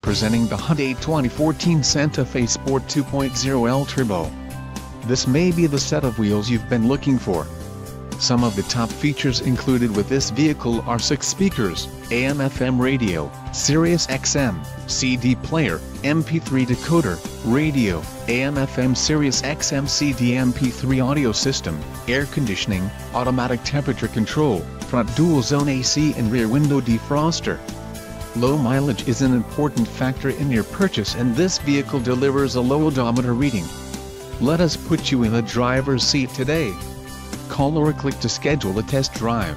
Presenting the Hyundai 2014 Santa Fe Sport 2.0L Turbo. This may be the set of wheels you've been looking for. Some of the top features included with this vehicle are 6 speakers, AM/FM radio, Sirius XM, CD player, MP3 decoder, radio, AM/FM Sirius XM CD MP3 audio system, air conditioning, automatic temperature control, front dual zone AC and rear window defroster. Low mileage is an important factor in your purchase, and this vehicle delivers a low odometer reading. Let us put you in the driver's seat today. Call or click to schedule a test drive.